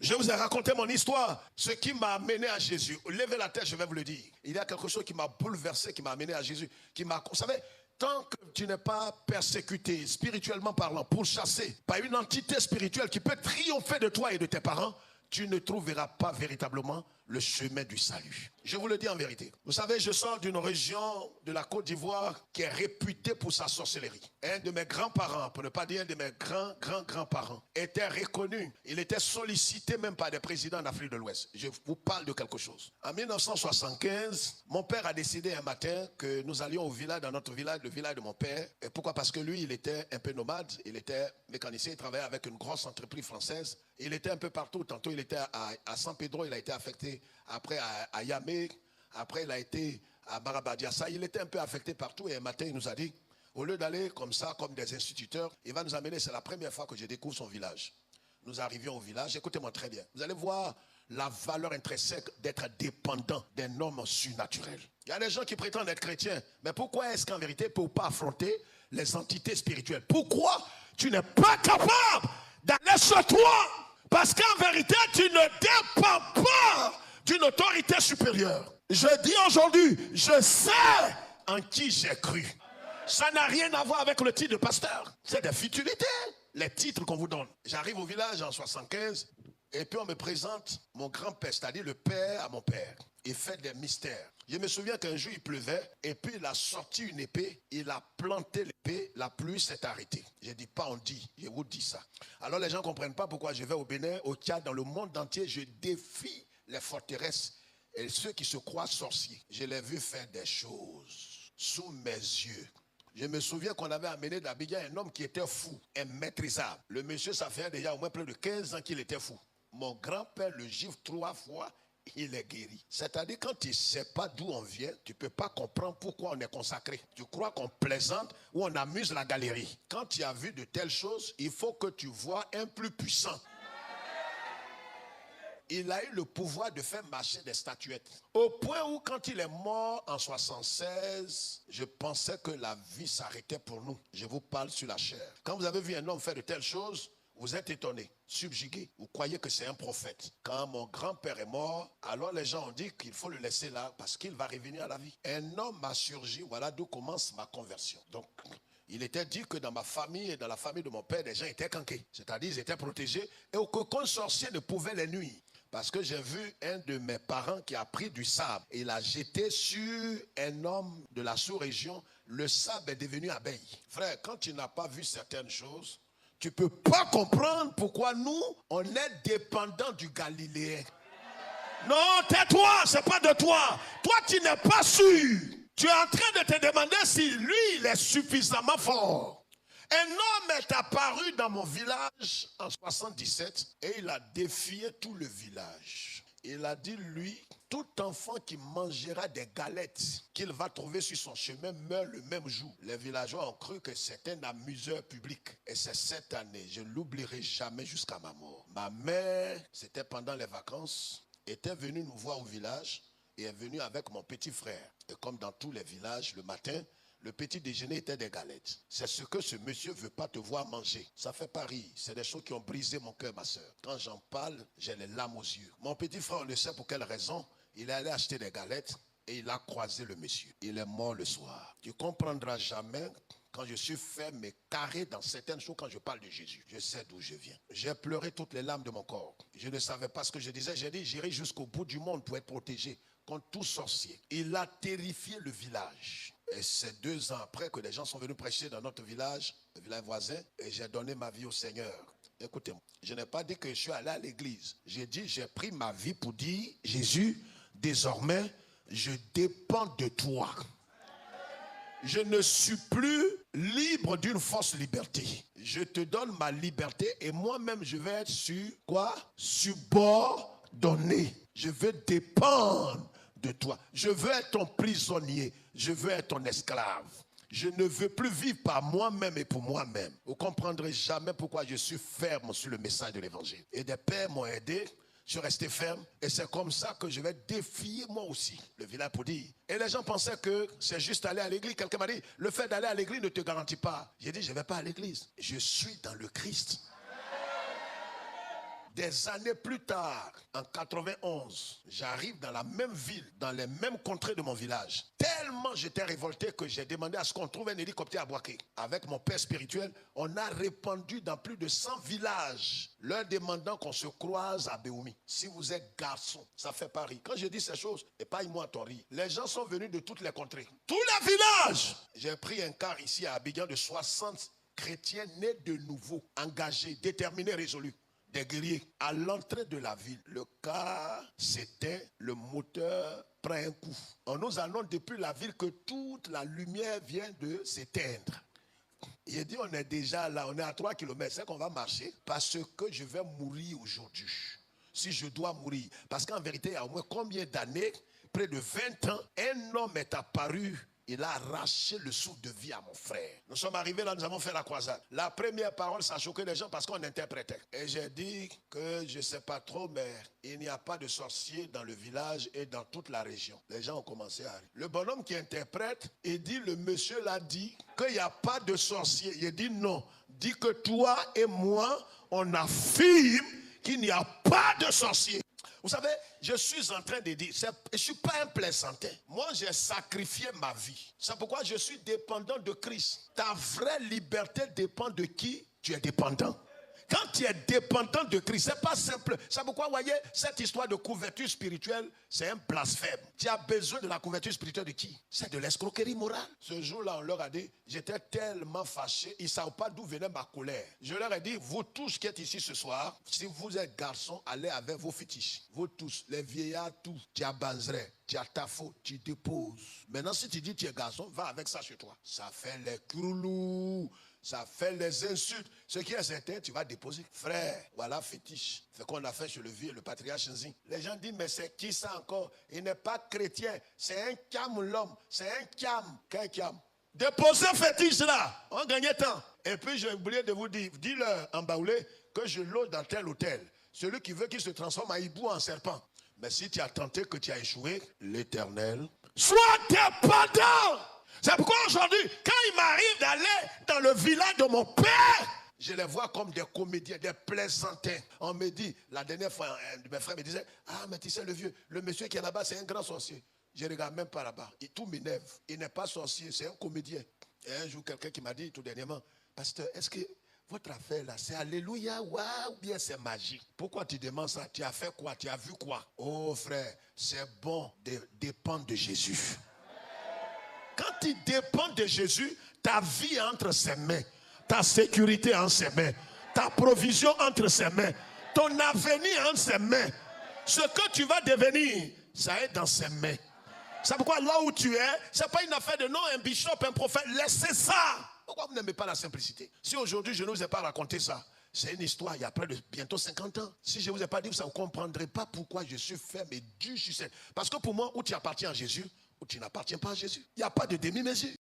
Je vous ai raconté mon histoire, ce qui m'a amené à Jésus. Levez la tête, je vais vous le dire. Il y a quelque chose qui m'a bouleversé, qui m'a amené à Jésus. Vous savez, tant que tu n'es pas persécuté, spirituellement parlant, pourchassé par une entité spirituelle qui peut triompher de toi et de tes parents, tu ne trouveras pas véritablement le chemin du salut. Je vous le dis en vérité. Vous savez, je sors d'une région de la Côte d'Ivoire qui est réputée pour sa sorcellerie. Un de mes grands-parents, pour ne pas dire un de mes grands-grands-grands-parents, était reconnu. Il était sollicité même par des présidents d'Afrique de l'Ouest. Je vous parle de quelque chose. En 1975, mon père a décidé un matin que nous allions au village, dans notre village, le village de mon père. Et pourquoi? Parce que lui, il était un peu nomade. Il était mécanicien, il travaillait avec une grosse entreprise française. Il était un peu partout. Tantôt, il était à San Pedro, il a été affecté. Après, à Yamé. Après, il a été à Barabadiassa. Il était un peu affecté partout. Et un matin, il nous a dit, au lieu d'aller comme ça, comme des instituteurs, il va nous amener. C'est la première fois que je découvre son village. Nous arrivions au village. Écoutez-moi très bien. Vous allez voir la valeur intrinsèque d'être dépendant d'un homme surnaturel. Il y a des gens qui prétendent être chrétiens. Mais pourquoi est-ce qu'en vérité, ils ne peuvent pas affronter les entités spirituelles? Pourquoi tu n'es pas capable d'aller sur toi? Parce qu'en vérité, tu ne dépends pas d'une autorité supérieure. Je dis aujourd'hui, je sais en qui j'ai cru. Ça n'a rien à voir avec le titre de pasteur. C'est des futilités, les titres qu'on vous donne. J'arrive au village en 75 et puis on me présente mon grand-père, c'est-à-dire le père à mon père. Il fait des mystères. Je me souviens qu'un jour il pleuvait et puis il a sorti une épée, il a planté l'épée, la pluie s'est arrêtée. Je ne dis pas on dit, je vous dis ça. Alors les gens ne comprennent pas pourquoi je vais au Bénin, au Tchad, dans le monde entier, je défie les forteresses et ceux qui se croient sorciers. Je l'ai vu faire des choses sous mes yeux. Je me souviens qu'on avait amené d'Abidjan un homme qui était fou, immaîtrisable. Le monsieur, ça fait déjà au moins plus de 15 ans qu'il était fou. Mon grand-père le gifle 3 fois, il est guéri. C'est-à-dire quand tu ne sais pas d'où on vient, tu ne peux pas comprendre pourquoi on est consacré. Tu crois qu'on plaisante ou on amuse la galerie. Quand tu as vu de telles choses, il faut que tu vois un plus puissant. Il a eu le pouvoir de faire marcher des statuettes. Au point où quand il est mort en 76, je pensais que la vie s'arrêtait pour nous. Je vous parle sur la chair. Quand vous avez vu un homme faire de telles choses, vous êtes étonné, subjugué. Vous croyez que c'est un prophète. Quand mon grand-père est mort, alors les gens ont dit qu'il faut le laisser là parce qu'il va revenir à la vie. Un homme a surgi, voilà d'où commence ma conversion. Donc, il était dit que dans ma famille et dans la famille de mon père, les gens étaient cankés. C'est-à-dire ils étaient protégés et aucun sorcier ne pouvait les nuire. Parce que j'ai vu un de mes parents qui a pris du sable et l'a jeté sur un homme de la sous-région. Le sable est devenu abeille. Frère, quand tu n'as pas vu certaines choses, tu ne peux pas comprendre pourquoi nous, on est dépendants du Galiléen. Non, tais-toi, c'est pas de toi. Toi, tu n'es pas sûr. Tu es en train de te demander si lui, il est suffisamment fort. Un homme est apparu dans mon village en 77 et il a défié tout le village. Il a dit, lui, tout enfant qui mangera des galettes qu'il va trouver sur son chemin meurt le même jour. Les villageois ont cru que c'était un amuseur public. Et c'est cette année, je ne l'oublierai jamais jusqu'à ma mort. Ma mère, c'était pendant les vacances, était venue nous voir au village et est venue avec mon petit frère. Et comme dans tous les villages, le matin, le petit déjeuner était des galettes. C'est ce que ce monsieur ne veut pas te voir manger. Ça fait pas rire. C'est des choses qui ont brisé mon cœur, ma soeur. Quand j'en parle, j'ai les larmes aux yeux. Mon petit frère, on ne sait pour quelle raison, il est allé acheter des galettes et il a croisé le monsieur. Il est mort le soir. Tu ne comprendras jamais quand je suis ferme et carré dans certaines choses quand je parle de Jésus. Je sais d'où je viens. J'ai pleuré toutes les larmes de mon corps. Je ne savais pas ce que je disais. J'ai dit, j'irai jusqu'au bout du monde pour être protégé contre tout sorcier. Il a terrifié le village. Et c'est 2 ans après que les gens sont venus prêcher dans notre village, le village voisin, et j'ai donné ma vie au Seigneur. Écoutez-moi, je n'ai pas dit que je suis allé à l'église. J'ai dit, j'ai pris ma vie pour dire, Jésus, désormais, je dépends de toi. Je ne suis plus libre d'une fausse liberté. Je te donne ma liberté et moi-même, je vais être subordonné. Je veux dépendre de toi. Je veux être ton prisonnier. Je veux être ton esclave. Je ne veux plus vivre par moi-même et pour moi-même. Vous ne comprendrez jamais pourquoi je suis ferme sur le message de l'évangile. Et des pères m'ont aidé. Je suis resté ferme. Et c'est comme ça que je vais défier moi aussi le village pour dire. Et les gens pensaient que c'est juste aller à l'église. Quelqu'un m'a dit, le fait d'aller à l'église ne te garantit pas. J'ai dit, je ne vais pas à l'église. Je suis dans le Christ. Des années plus tard, en 91, j'arrive dans la même ville, dans les mêmes contrées de mon village. Tellement j'étais révolté que j'ai demandé à ce qu'on trouve un hélicoptère à Boaké. Avec mon père spirituel, on a répandu dans plus de 100 villages, leur demandant qu'on se croise à Béoumi. Si vous êtes garçon, ça fait Paris. Quand je dis ces choses, épargne-moi ton rire. Les gens sont venus de toutes les contrées. Tous les villages. J'ai pris un car ici à Abidjan de 60 chrétiens nés de nouveau, engagés, déterminés, résolus. Des guerriers. À l'entrée de la ville, le car s'éteint, le moteur prend un coup. On nous annonce depuis la ville que toute la lumière vient de s'éteindre. Il dit, on est déjà là, on est à 3 km, c'est qu'on va marcher parce que je vais mourir aujourd'hui. Si je dois mourir. Parce qu'en vérité, il y a au moins combien d'années, près de 20 ans, un homme est apparu. Il a arraché le souffle de vie à mon frère. Nous sommes arrivés là, nous avons fait la croisade. La première parole, ça a choqué les gens parce qu'on interprétait. Et j'ai dit que je ne sais pas trop, mais il n'y a pas de sorciers dans le village et dans toute la région. Les gens ont commencé à rire. Le bonhomme qui interprète, il dit, le monsieur l'a dit qu'il n'y a pas de sorciers. Il dit non. Dit que toi et moi, on affirme qu'il n'y a pas de sorciers. Vous savez, je suis en train de dire, je ne suis pas un plaisantin. Moi, j'ai sacrifié ma vie. C'est pourquoi je suis dépendant de Christ. Ta vraie liberté dépend de qui tu es dépendant. Quand tu es dépendant de Christ, ce n'est pas simple. C'est pourquoi, vous voyez, cette histoire de couverture spirituelle, c'est un blasphème. Tu as besoin de la couverture spirituelle de qui? C'est de l'escroquerie morale. Ce jour-là, on leur a dit, j'étais tellement fâché, ils ne savent pas d'où venait ma colère. Je leur ai dit, vous tous qui êtes ici ce soir, si vous êtes garçons, allez avec vos fétiches. Vous tous, les vieillards, tous, tu as banzerais, tu as ta faute, tu déposes. Maintenant, si tu dis tu es garçon, va avec ça chez toi. Ça fait les croulous. Ça fait les insultes. Ce qui est certain, tu vas déposer. Frère, voilà fétiche. C'est qu'on a fait chez le vieux, le patriarche Nzi. Les gens disent, mais c'est qui ça encore? Il n'est pas chrétien. C'est un cam l'homme. C'est un cam. Qu'un cam? Déposez fétiche là. On gagnait temps. Et puis j'ai oublié de vous dire, dis-leur en baoulé que je loge dans tel hôtel. Celui qui veut qu'il se transforme en hibou, en serpent. Mais si tu as tenté que tu as échoué, l'Éternel, sois dépendant. C'est pourquoi aujourd'hui, quand il m'arrive d'aller dans le village de mon père, je les vois comme des comédiens, des plaisantins. On me dit, la dernière fois, mes frères me disaient, ah mais tu sais le vieux, le monsieur qui est là-bas, c'est un grand sorcier. Je ne regarde même pas là-bas. Et tout m'énerve. Il n'est pas sorcier, c'est un comédien. Et un jour, quelqu'un qui m'a dit tout dernièrement, pasteur, est-ce que votre affaire là, c'est alléluia, waouh, ou bien c'est magie? Pourquoi tu demandes ça? Tu as fait quoi? Tu as vu quoi? Oh frère, c'est bon de dépendre de Jésus. Quand tu dépends de Jésus, ta vie est entre ses mains, ta sécurité est entre ses mains, ta provision entre ses mains, ton avenir entre ses mains. Ce que tu vas devenir, ça est dans ses mains. C'est pourquoi là où tu es, ce n'est pas une affaire de non, un bishop, un prophète, laissez ça. Pourquoi vous n'aimez pas la simplicité? Si aujourd'hui je ne vous ai pas raconté ça, c'est une histoire il y a près de bientôt 50 ans. Si je ne vous ai pas dit ça, vous ne comprendrez pas pourquoi je suis ferme et dur sur cette. Parce que pour moi, où tu appartiens à Jésus, ou tu n'appartiens pas à Jésus. Il n'y a pas de demi-mesure.